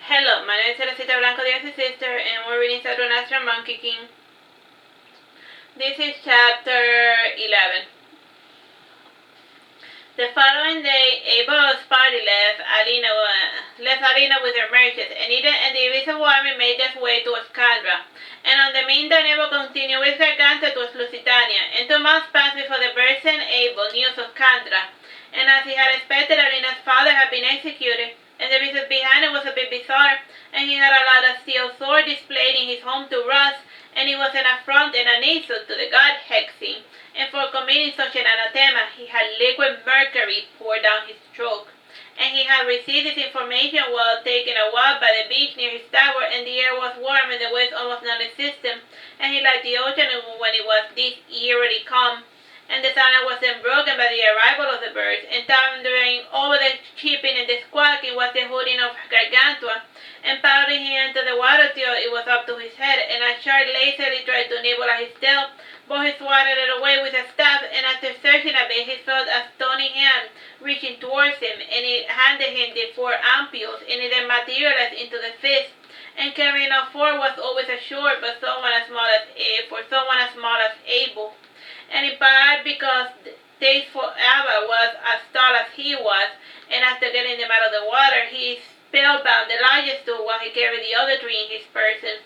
Hello, my name is Lusitania Blanco, the sister, and we're reading SaturnastraMonkey King. This is chapter 11. The following day, Abel's party left Alina with her merchants, and Eden and the invisible army made their way towards Candra. And on the meantime, Abel continued with her ganta towards Lusitania, and 2 months passed before the bird sent Abel news of Candra. And as he had expected, Alina's father had been executed, and the reason behind it was a bit bizarre, and he had allowed a steel sword displayed in his home to rust, and it was an affront and an insult to the god Hexing, and for committing such an anathema, he had liquid mercury poured down his throat. And he had received this information while taking a walk by the beach near his tower, and the air was warm and the waves almost non-existent, and he liked the ocean when it was this eerily calm. And the silence was then broken by the arrival of the birds, and thundering over the chirping and the squawking was the hooting of Gargantua, and powering him into the water till it was up to his head, and a shark lazily tried to nibble at his tail, but he swatted it away with a staff, and after searching a bit, he felt a stony hand reaching towards him, and it handed him the 4 ampules, and it then materialized into the fist. And carrying a 4 was always a short, but someone as small as Abel. And in part because taste for Abba was as tall as he was, and after getting them out of the water, he spellbound the largest 2 while he carried the other 3 in his person.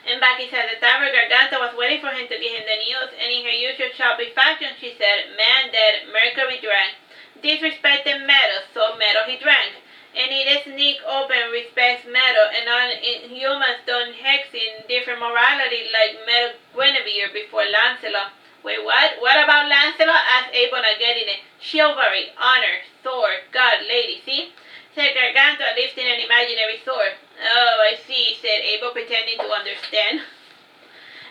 And back inside the tavern, Garganta was waiting for him to give him the news, and in her usual choppy fashion, she said, "Man dead, Mercury drank. Disrespected metal, so metal he drank. And it sneak open respects metal, and non-humans don't hex in different morality like metal Guinevere before Lancelot." Wait, what? What about Lancelot? Asked Abel, not getting it. Chivalry, honor, sword, god, lady, see? Said Gargantua, lifting an imaginary sword. "Oh, I see," said Abel, pretending to understand.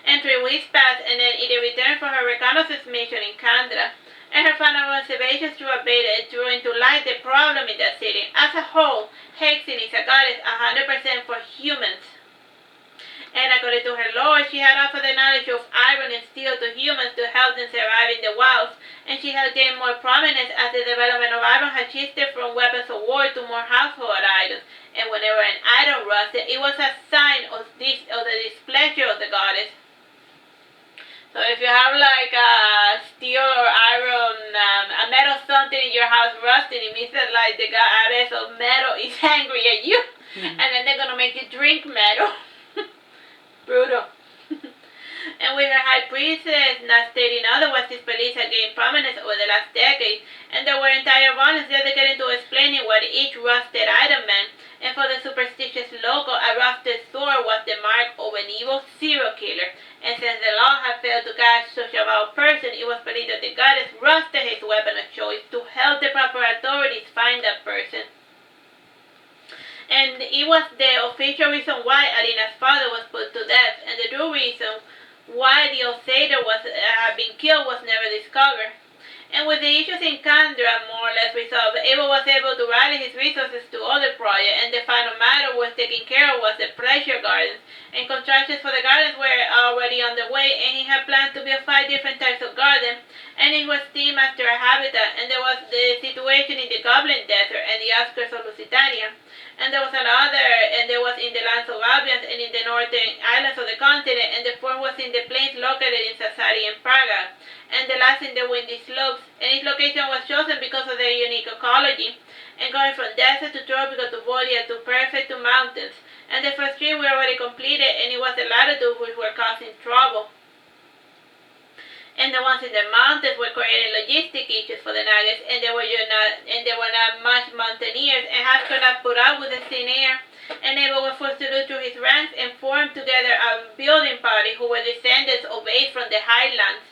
And 3 weeks passed, and then Ida returned from her reconnaissance mission in Candra. And her final observations drew into light the problem in that city. As a whole, Hexing is a goddess 100% for humans. And according to her lord, she had offered the knowledge of iron and steel to humans to help them survive in the wilds, and she had gained more prominence as the development of iron had shifted from weapons of war to more household items. And whenever an item rusted, it was a sign of the displeasure of the goddess. So if you have like a steel or iron, a metal something in your house rusting, it means that like the goddess of metal is angry at you, and then they're gonna make you drink metal. Brutal. And with her high priestess not stating otherwise, this police had gained prominence over the last decade, and there were entire volumes dedicated to explaining what each rusted item meant. And for the superstitious local, a rusted sword was the mark of an evil serial killer. And since the law had failed to catch such a vile person, it was believed that the goddess rusted his weapon of choice to help the proper authorities find that person. And it was the official reason why Alina's father was put to death, and the true reason why the outsider had been killed was never discovered. And with the issues in Candra more or less resolved, Abel was able to rally his resources to other projects, and the final matter was taken care of was the pleasure gardens, and constructions for the gardens were already underway, and he had planned to build 5 different types of gardens, and it was themed after a habitat, and there was the situation in the Goblin Desert and the outskirts of Lusitania. And there was in the lands of Albion and in the northern islands of the continent, and the 4th was in the plains located in Sassari and Praga, and the last in the windy slopes, and its location was chosen because of their unique ecology, and going from desert to tropical to boreal to perfect to mountains, and the first 3 were already completed, and it was the latter 2 which were causing trouble. And the ones in the mountains were creating logistic issues for the Nagas, and they were not much mountaineers, and Haas could not put up with the thin air. And Abel was forced to look through his ranks and form together a building party who were descendants of apes from the highlands.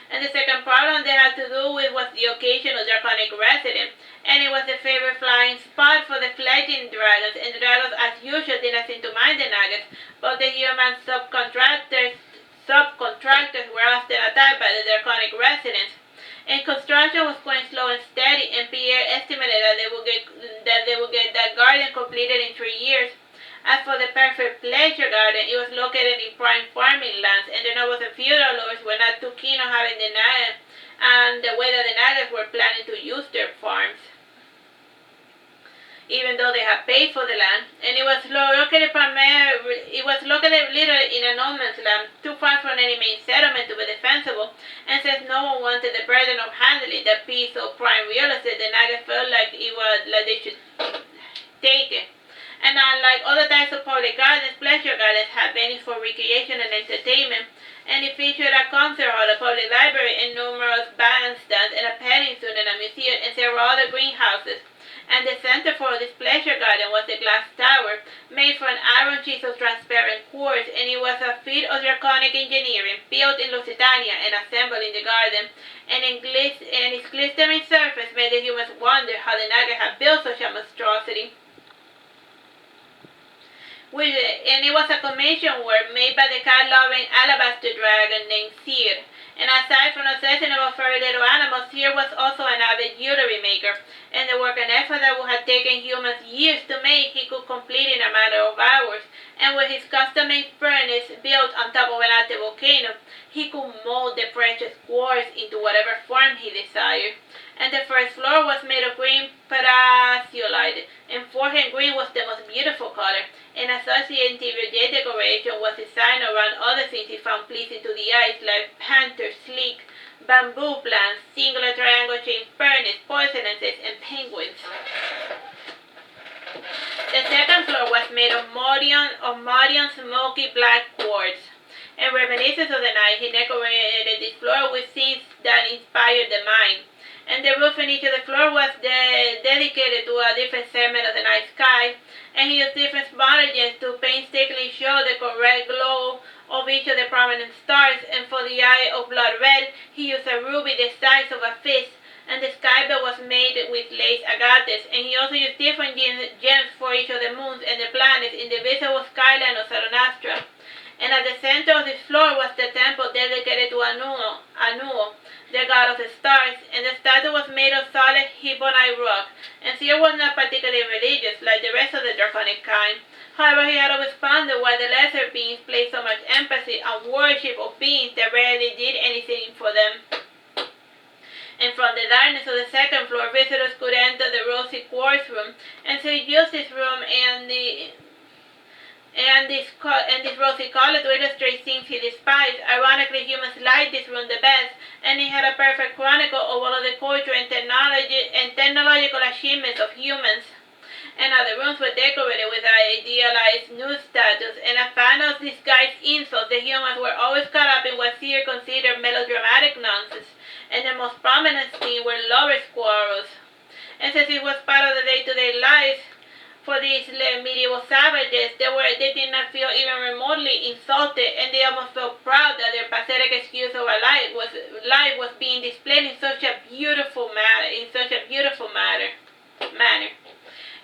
And the second problem they had to do with was the occasional draconic resident, and it was the favorite flying spot for the fledgling dragons, and the dragons as usual did not seem to mind the Nagas, but the human subcontractors were often attacked by the draconic residents. And construction was going slow and steady, and Pierre estimated that they would get that garden completed in 3 years. As for the perfect pleasure garden, it was located in prime farming lands, and the nobles and feudal lords were not too keen on having the Nagas and the way that the Nagas were planning to use their farms. even though they had paid for the land, and it was located literally in a no man's land, too far from any main settlement to be defensible, and since no one wanted the burden of handling that piece of prime real estate, the Nagas felt like they should take it. And unlike other types of public gardens, pleasure gardens had venues for recreation and entertainment, and it featured a concert hall, a public library, and numerous bandstands, and a petting zoo, and a museum, and several other greenhouses. And the center for this pleasure garden was the glass tower, made from an iron sheet of transparent quartz, and it was a feat of draconic engineering, built in Lusitania and assembled in the garden, and its glistening surface made the humans wonder how the Naga had built such a monstrosity. And it was a commission work made by the cat-loving alabaster dragon named Seer. And aside from obsessing about furry little animals, Seer was also an avid jewelry maker, and the work and effort that would have taken humans years to make, he could complete in a matter of hours. And with his custom-made furnace built on top of an active volcano, he could mold the precious quartz into whatever form he desired. And the first floor was made of green paraziolite, and forehand green was the most beautiful color, and associated interior jade decoration was designed around other things he found pleasing to the eyes, like panthers, sleek bamboo plants, singular triangle-shaped furnace, porcelains, and penguins. The second floor was made of Modian smoky black quartz. And reminiscent of the night, he decorated this floor with scenes that inspired the mind. And the roof in each of the floor was dedicated to a different segment of the night sky, and he used different sponges to painstakingly show the correct glow of each of the prominent stars, and for the eye of blood red, he used a ruby the size of a fist, and the sky belt was made with lace agates, and he also used different gems for each of the moons and the planets in the visible skyline of Saturnastra. And at the center of this floor was the temple dedicated to Anu, the god of the stars, and the statue was made of solid Hibonite rock, and Seer was not particularly religious like the rest of the draconic kind. However, he had always pondered why the lesser beings placed so much emphasis on worship of beings that rarely did anything for them. And from the darkness of the second floor, visitors could enter the rosy quartz room, and so he used this room and this rosy color to illustrate things he despised. Ironically, humans liked this room the best, and it had a perfect chronicle of all of the culture and technological achievements of humans. And other rooms were decorated with idealized nude statues, and a fan of disguised insults, the humans were always caught up in what Seer considered melodramatic nonsense, and the most prominent scene were lovers' quarrels. And since it was part of the day-to-day life for these medieval savages, they did not feel even remotely insulted, and they almost felt proud that their pathetic excuse of a life was being displayed in such a beautiful manner.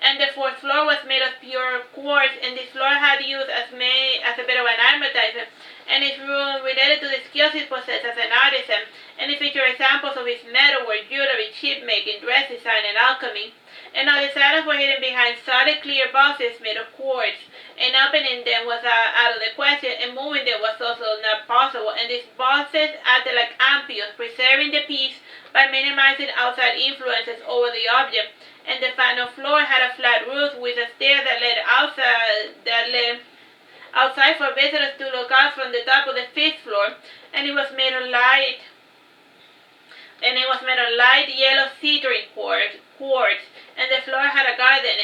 And the fourth floor was made of pure quartz, and this floor had used as a bit of an advertisement, and its room related to the skills he possessed as an artisan, and it featured examples of his metalwork, jewelry, chip making, dress design, and alchemy. And all these items were hidden behind solid, clear boxes made of quartz, and opening them was out of the question, and moving them was also not possible, and these boxes acted like ampoules, preserving the piece by minimizing outside influences over the object. And the final floor had a flat roof with a stair that led outside for visitors to look out from the top of the fifth floor, and it was made of light yellow cedrine quartz, and the floor had a garden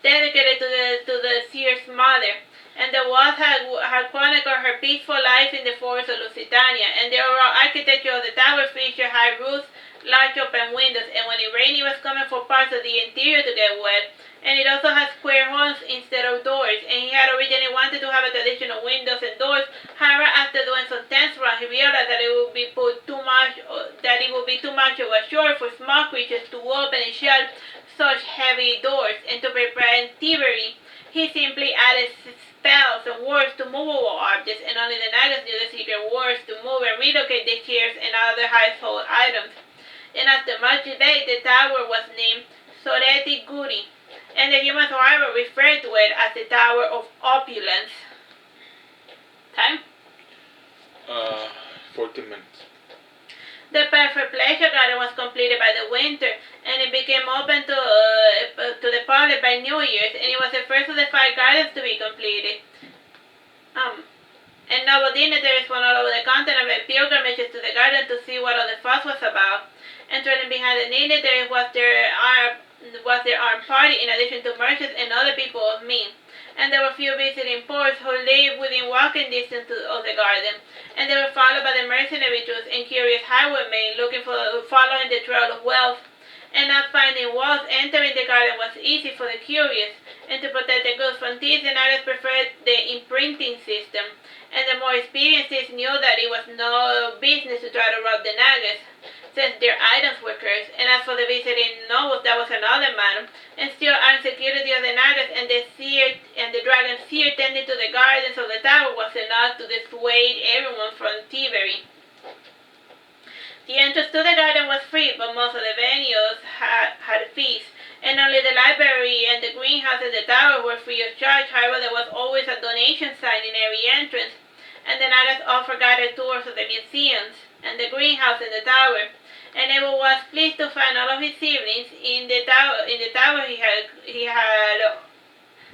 dedicated to the Seer's mother. And the walls had chronicled her peaceful life in the forest of Lusitania, and the overall architecture of the tower featured high roofs, large open windows, and when it rained, it was common for parts of the interior to get wet. And it also has square holes instead of doors, and he had originally wanted to have a traditional windows and doors. However, after doing some test runs, he realized that it would be too much of a chore for small creatures to open and shut such heavy doors, and to prevent thievery, he simply added spells and words to movable objects, and only the Nagas knew the secret words to move and relocate the chairs and other household items. And after much debate, the tower was named Soreti Guri, and the humans, however, referred to it as the Tower of Opulence. Time? 14 minutes. The perfect pleasure garden was completed by the winter, and it became open to by New Year's, and it was the first of the 5 gardens to be completed. And noble dignitaries from all over the continent made pilgrimages to the garden to see what all the fuss was about. And trailing behind the dignitaries was their armed party, in addition to merchants and other people of means. And there were few visiting poets who lived within walking distance of the garden, and they were followed by the mercenary Jews and curious highwaymen following the trail of wealth. And not finding walls, entering the garden was easy for the curious, and to protect the goods from thieves, the Nagas preferred the imprinting system, and the more experienced knew that it was no business to try to rob the Nagas, since their items were cursed. And as for the visiting nobles, that was another matter, and still armed security of the Nagas and the dragon seer tending to the gardens of the tower was enough to dissuade everyone from thievery. The entrance to the garden was free, but most of the venues had fees, and only the library and the greenhouse at the tower were free of charge. However, there was always a donation sign in every entrance, and the Nagas offered guided tours of the museums and the greenhouse in the tower. And Abel was pleased to find all of his siblings in the tower.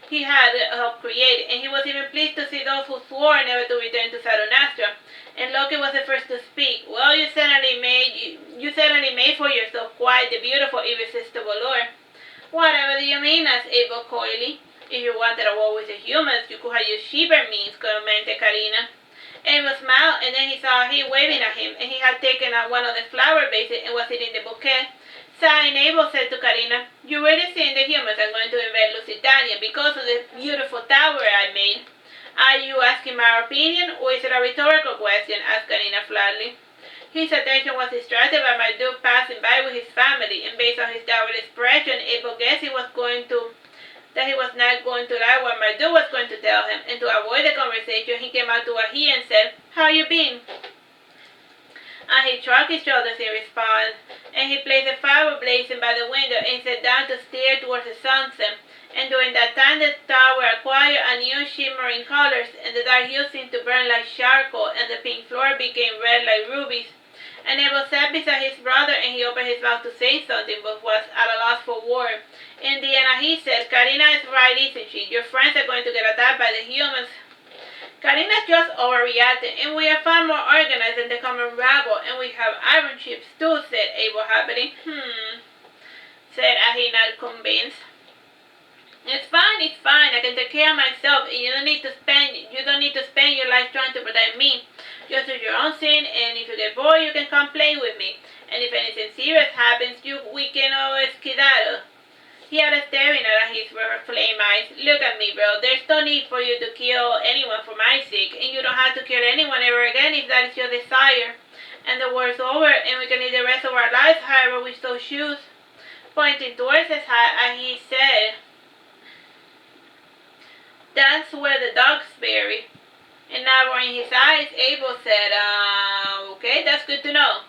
He had helped create, and he was even pleased to see those who swore never to return to Saturnastra. And Loki was the first to speak. Well, you certainly made for yourself quite the beautiful, irresistible lure. Whatever do you mean? Asked Abel coyly. If you wanted a war with the humans, you could have used cheaper means, commented Karina. Abel smiled, and then he saw he waving at him, and he had taken out one of the flower vases and was eating the bouquet. Sighing, Abel said to Karina, "You already seen the humans are going to invade Lusitania because of the beautiful tower I made. Are you asking my opinion, or is it a rhetorical question?" asked Karina flatly. His attention was distracted by Marduke passing by with his family, and based on his downward expression, Abel guessed he was not going to like what Marduke was going to tell him, and to avoid the conversation, he came out to a he and said, "How you been?" And he shrugged his shoulders in response, and he placed the fire blazing by the window and sat down to stare towards the sunset. And during that time, the tower acquired a new shimmering colors, and the dark hue seemed to burn like charcoal, and the pink floor became red like rubies. And Abel sat beside his brother, and he opened his mouth to say something, but was at a loss for words. In the end, he said, "Karina is right, isn't she? Your friends are going to get attacked by the humans." "Karina's just overreacting, and we are far more organized than the common rabble, and we have iron ships too," said Abel happily. Said Ahi, not convinced. It's fine, I can take care of myself, and you don't need to spend your life trying to protect me. Just do your own thing, and if you get bored, you can come play with me. And if anything serious happens, we can always skedaddle. He had staring at his flame eyes. "Look at me, bro. There's no need for you to kill anyone for my sake, and you don't have to kill anyone ever again if that is your desire. And the war's over, and we can live the rest of our lives however we so choose." Pointing towards his hat, he said, "That's where the dog's buried." And narrowing his eyes, Abel said, "Okay, that's good to know."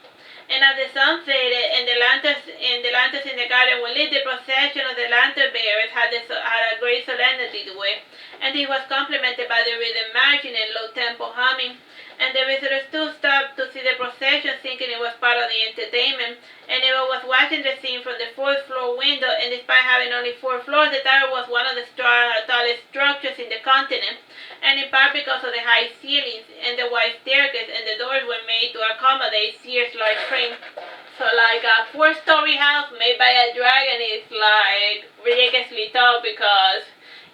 And as the sun faded and the lanterns in the garden were lit, the procession of the lantern bearers had a great solemnity to it, and it was complemented by the rhythm marching and low tempo humming. And the visitors too stopped to see the procession, thinking it was part of the entertainment. And Abel was watching the scene from the 4th floor window, and despite having only 4 floors, the tower was one of the tallest structures in the continent, and in part because of the high ceilings and the wide staircase, and the doors were made to accommodate Sears' large frame. So like a 4-story house made by a dragon is like ridiculously tall, because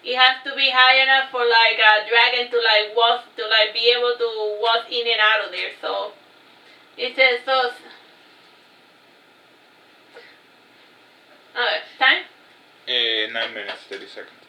it has to be high enough for like a dragon to be able to walk in and out of there. So it says so. Time? 9 minutes, 30 seconds.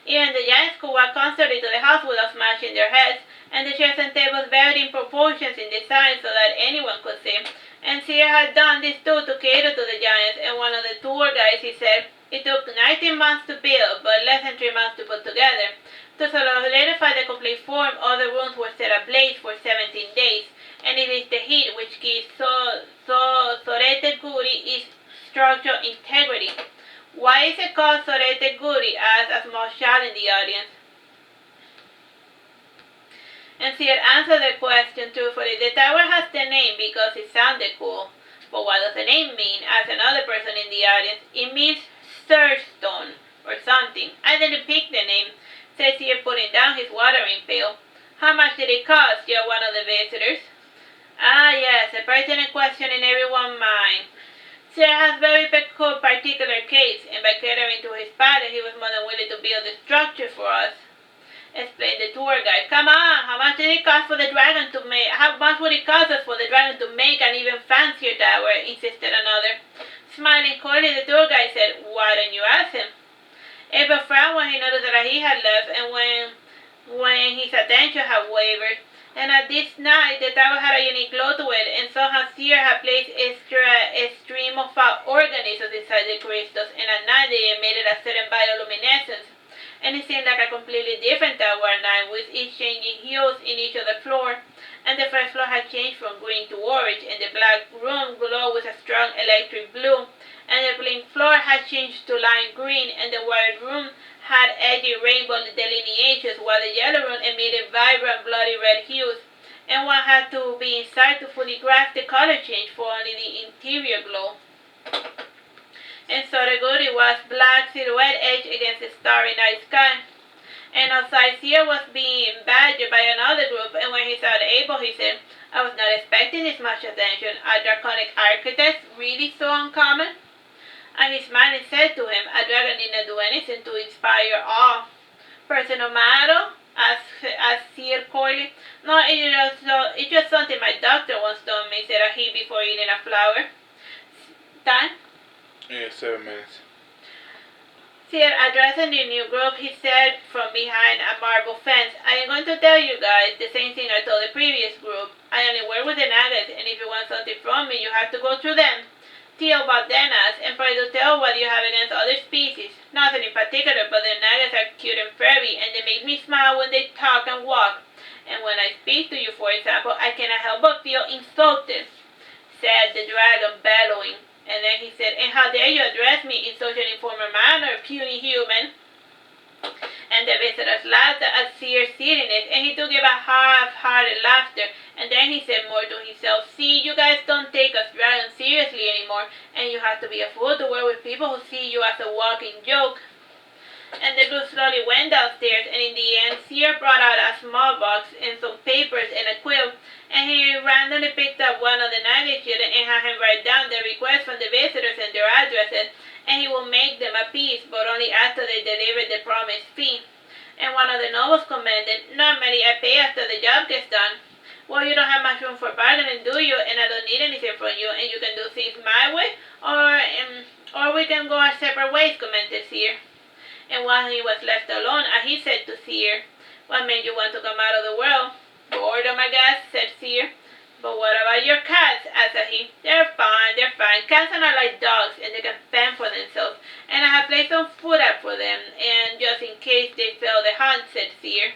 Even the giants could walk constantly to the house without smashing their heads, and the chairs and tables varied in proportions in design so that anyone could see. And Sear had done this too to cater to the giants, and one of the tour guides, he said, "It took 19 months to build, but less than 3 months to put together. To solidify the complete form, all the rooms were set ablaze for 17 days, and it is the heat which gives Sorete Guri its structural integrity." "Why is it called Sorete Guri?" asked a small child in the audience. And Sear answered the question truthfully. "The tower has the name because it sounded cool." "But what does the name mean?" asked another person in the audience. "It means Thirstone, or something. I didn't pick the name, said Seer, putting down his watering pail. How much did it cost? Yelled one of the visitors. Ah, yes, a pertinent question in everyone's mind. Seer has very particular case, and by catering to his palate, he was more than willing to build a structure for us, explained the tour guide. Come on, how much did it cost for the dragon to make? How much would it cost us for the dragon to make an even fancier tower? Insisted another. Smiling coyly, the tour guide said, "Why don't you ask him?" Abel frowned when he noticed that he had left, and when his attention had wavered. And at this night, the tower had a unique glow to it, and somehow Seer had placed a stream of organisms inside the crystals, and at night they emitted a certain bioluminescence. And it seemed like a completely different tower at night, with each changing hues in each of the floor. And the first floor had changed from green to orange, and the black room glowed with a strong electric blue. And the pink floor had changed to lime green, and the white room had edgy rainbow delineations, while the yellow room emitted vibrant bloody red hues. And one had to be inside to fully grasp the color change for only the interior glow. And so the goodie was black silhouette edged against the starry night sky. And outside Seer was being badgered by another group, and when he saw Abel, he said, "I was not expecting this much attention. Are draconic architects really so uncommon?" And he smiled and said to him, "A dragon did not do anything to inspire awe." "Personal matter?" asked Seer coyly. "No, it's just something my doctor once told me," said he before eating a flower. "Time?" Yeah, 7 minutes. Seer addressing the new group, he said from behind a marble fence, "I am going to tell you guys the same thing I told the previous group. I only work with the Nagas, and if you want something from me, you have to go through them. Theobald then asked, and pray to tell what you have against other species. Nothing in particular, but the Nagas are cute and furry, and they make me smile when they talk and walk. And when I speak to you, for example, I cannot help but feel insulted," said the dragon, bellowing. And then he said, "And how dare you address me in such an informal manner, puny human?" And the visitors laughed at Seer's silliness, and he took a half-hearted laughter. And then he said more to himself, "See, you guys don't take us dragons seriously anymore, and you have to be a fool to work with people who see you as a walking joke." And the group slowly went downstairs, and in the end, Seer brought out a small box and some papers and a quill, and he randomly picked up one of the Naga children and had him write down the requests from the visitors and their addresses, and he will make them a peace, but only after they delivered the promised fee. And one of the nobles commented, "Normally I pay after the job gets done." "Well, you don't have much room for bargaining, do you? And I don't need anything from you, and you can do things my way, or we can go our separate ways," commented Seer. And while he was left alone, he said to Seer, "What made you want to come out of the world?" "Boredom, I guess," said Seer. "But what about your cats?" asked he. They're fine. Cats are not like dogs, and they can fend for themselves. And I have placed some food out for them, and just in case they fail the hunt," said Seer.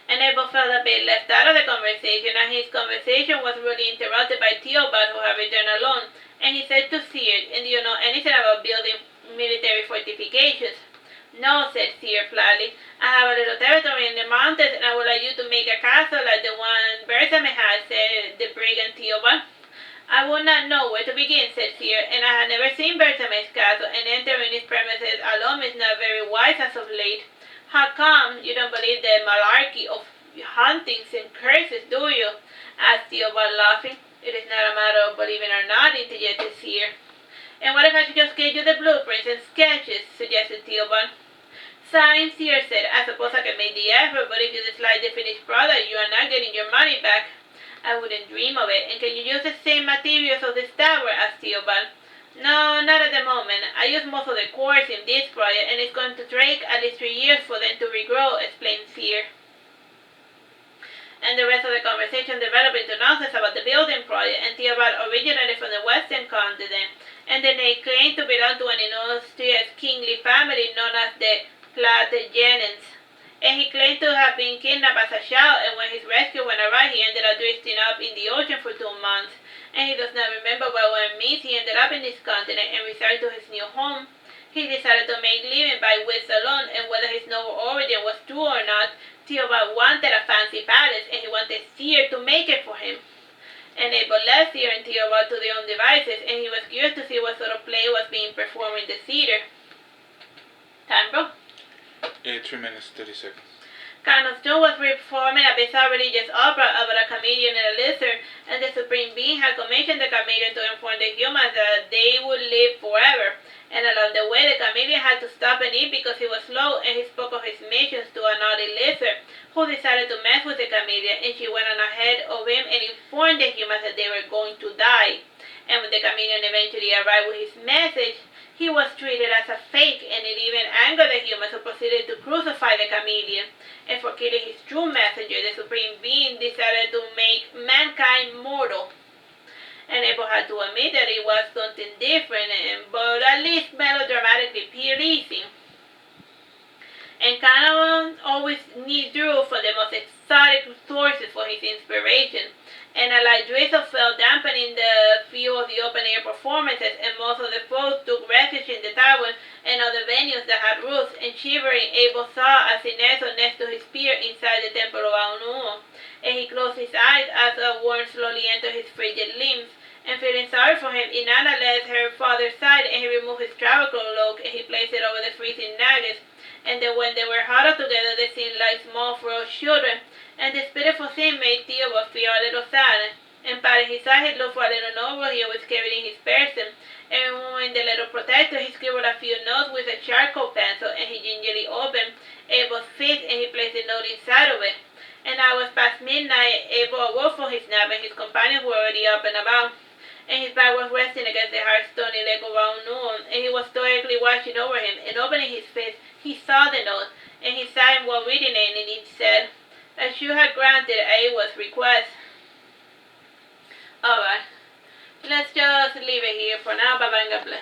And Abel felt a bit left out of the conversation, and his conversation was really interrupted by Theobald, who had returned alone. And he said to Seer, "And do you know anything about building military fortifications?" "No," said Seer flatly. "I have a little territory in the mountains, and I would like you to make a castle like the one Bersame has," said the brigand Theobald. "I would not know where to begin," said Seer, "and I have never seen Bersame's castle, and entering his premises alone is not very wise as of late." "How come you don't believe the malarkey of hauntings and curses, do you?" asked Theobald, laughing. "It is not a matter of believing or not," interjected Seer. "And what if I could just get you the blueprints and sketches?" suggested Theobald. "Signed," Seer said. "I suppose I can make the effort, but if you dislike the finished product, you are not getting your money back." "I wouldn't dream of it. And can you use the same materials of this tower?" asked Theobald. "No, not at the moment. I use most of the quartz in this project, and it's going to take at least 3 years for them to regrow," explained Seer. And the rest of the conversation developed into nonsense about the building project, and Theobald originated from the western continent, and then they claimed to belong to an illustrious kingly family known as the Plantagenets. And he claimed to have been kidnapped as a child, and when his rescue went awry, he ended up drifting up in the ocean for 2 months. And he does not remember by what means he ended up in this continent and returned to his new home. He decided to make living by wits alone, and whether his noble origin was true or not, Theobald wanted a fancy palace, and he wanted Seer to make it for him. and Abel left Theo and Theobald to their own devices, and he was curious to see what sort of play was being performed in the theater. Time, bro? 3 minutes, 30 seconds. Carlos Jones was performing a bizarre religious opera about a chameleon and a lizard, and the Supreme Being had commissioned the chameleon to inform the humans that they would live forever. And along the way, the chameleon had to stop and eat because he was slow, and he spoke of his missions to a naughty lizard, who decided to mess with the chameleon, and she went on ahead of him and informed the humans that they were going to die. And when the chameleon eventually arrived with his message, he was treated as a fake, and it even angered the humans, who proceeded to crucify the chameleon. And for killing his true messenger, the Supreme Being decided to make mankind mortal. And Abel had to admit that it was something different, but at least melodramatically pleasing. And Canavan always drew for the most exotic sources for his inspiration. And a light drizzle fell, dampening the feel of the open-air performances, and most of the folks took refuge in the towers and other venues that had roofs, and shivering, Abel saw a nestled next to his spear inside the temple of Aunumo, and he closed his eyes as a warmth slowly entered his frigid limbs. And feeling sorry for him, Inanna led her father's side, and he removed his travel cloak, and he placed it over the freezing nagas. And then when they were huddled together, they seemed like small frozen children. And this pitiful scene made Theobald feel a little sad. And patting his eye, he looked for a little notebook he always carried in his person. And removing the little protector, he scribbled a few notes with a charcoal pencil, and he gingerly opened Abel's fist, and he placed a note inside of it. And now it was past midnight. Abel awoke from his nap, and his companions were already up and about. And his back was resting against the hard stony leg of Aunumo, and he was stoically watching over him. And opening his fist, he saw the note, and he sighed while reading it, and it said, "As you had granted Awa's request." Alright, let's just leave it here for now. Bye bye and God bless.